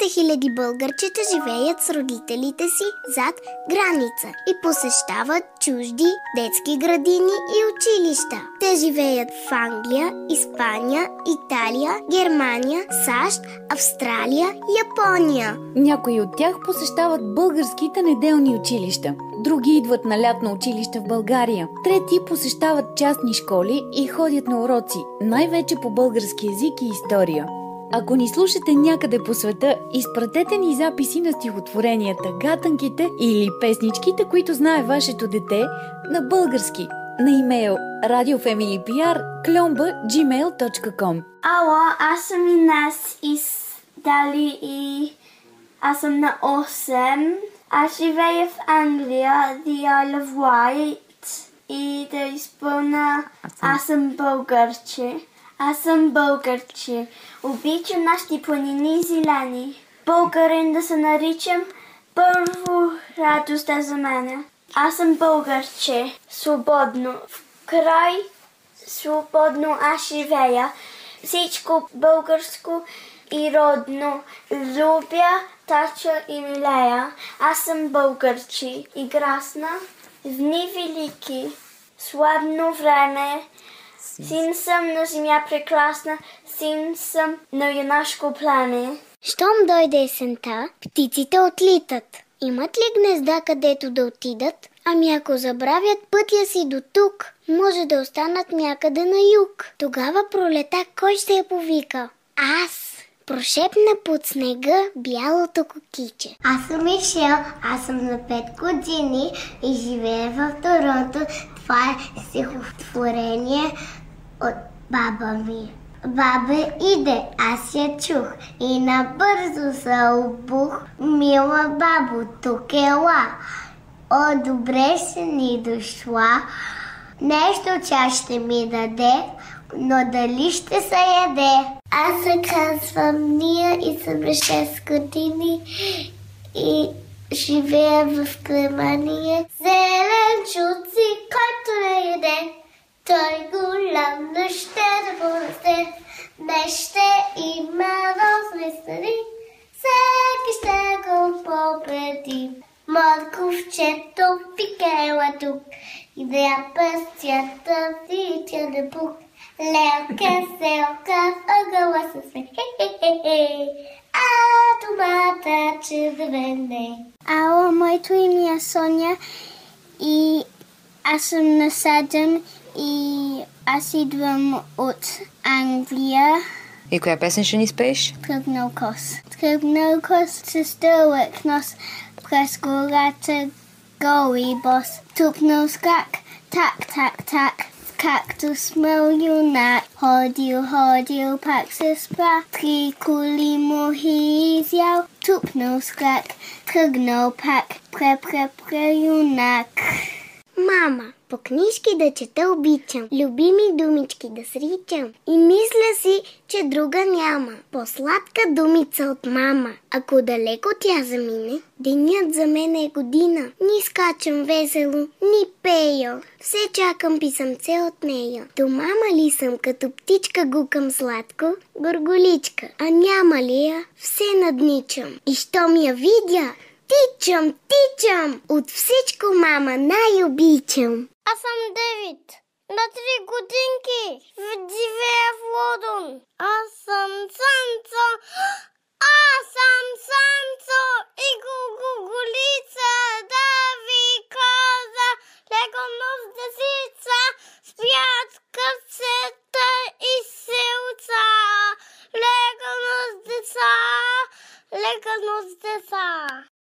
000 българчета живеят с родителите си зад граница и посещават чужди детски градини и училища. Те живеят в Англия, Испания, Италия, Германия, САЩ, Австралия, Япония. Някои от тях посещават българските неделни училища. Други идват на лятно училище в България. Трети посещават частни школи и ходят на уроци, най-вече по български език и история. Ако ни слушате някъде по света, изпратете ни записи на стихотворенията, гатанките или песничките, които знае вашето дете, на български, на имейл radiofamilyypr@gmail.com. Ало, аз съм Инес Дали и аз съм на 8. Аз живея в Англия, The Isle of Wight, и да изпълня Аз съм българче. Аз съм българче. Обичам нашите планини зелени. Българин да се наричам, първо радост е за мене. Аз съм българче. Свободно. В край свободно аз живея. Всичко българско и родно. Любя, тача и милея. Аз съм българче. И грасна. В дни велики. Славно време. Син съм на земя прекрасна, син съм на юнашко племе. Щом дойде есента, птиците отлитат. Имат ли гнезда, където да отидат? Ами ако забравят пътя си до тук, може да останат някъде на юг. Тогава пролета кой ще я повика? Аз! Прошепна под снега бялото кукиче. Аз съм Мишел, аз съм на 5 години и живея в Торонто. Това е стихотворение от баба ми. Бабе иде, аз я чух и набързо се обух. Мила бабо, тук ела. О, добре си ни дошла. Нещо тя ще ми даде, но дали ще се яде? Аз се казвам Ния и съм на 6 години и живея в Клемания. Зеленчуци, който не яде, той голям не ще да порасте. Днес ще има розови страни, всеки ще го победи. Морковчето, пикела тук, и да я пъстята, витя да пух. Лелка, селка, ъгъла се све, хе-хе-хе-хе, а домата чудовене. Ало, моето име е Соня и аз съм на 7 и аз идвам от Англия. И коя песен ще ни спееш? Тръгнал кос. Тръгнал кос с дълъг нос, през гората гол и бос. Тупнал с крак, так, так, так, както смел юнак. Ходил, ходил, пак се спря, 3 коли мухи изял. Тупнал с крак, тръгнал пак, пре юнак. Мама, по книжки да чета обичам, любими думички да сричам и мисля си, че друга няма. По-сладка думица от мама. Ако далеко тя замине, денят за мен е година. Ни скачам весело, ни пея, все чакам писъмце от нея. До мама ли съм, като птичка гукам сладко, горголичка, а няма ли я, все надничам. И щом я видя, тичам, тичам! От всичко мама най-обичам. Аз съм Девид, на 3 годинки, живея в Лондон. Аз съм Санцо, и гугулица да ви каза, леко нос десица, спят къцета и селца. Леко нос деца, леко нос деца.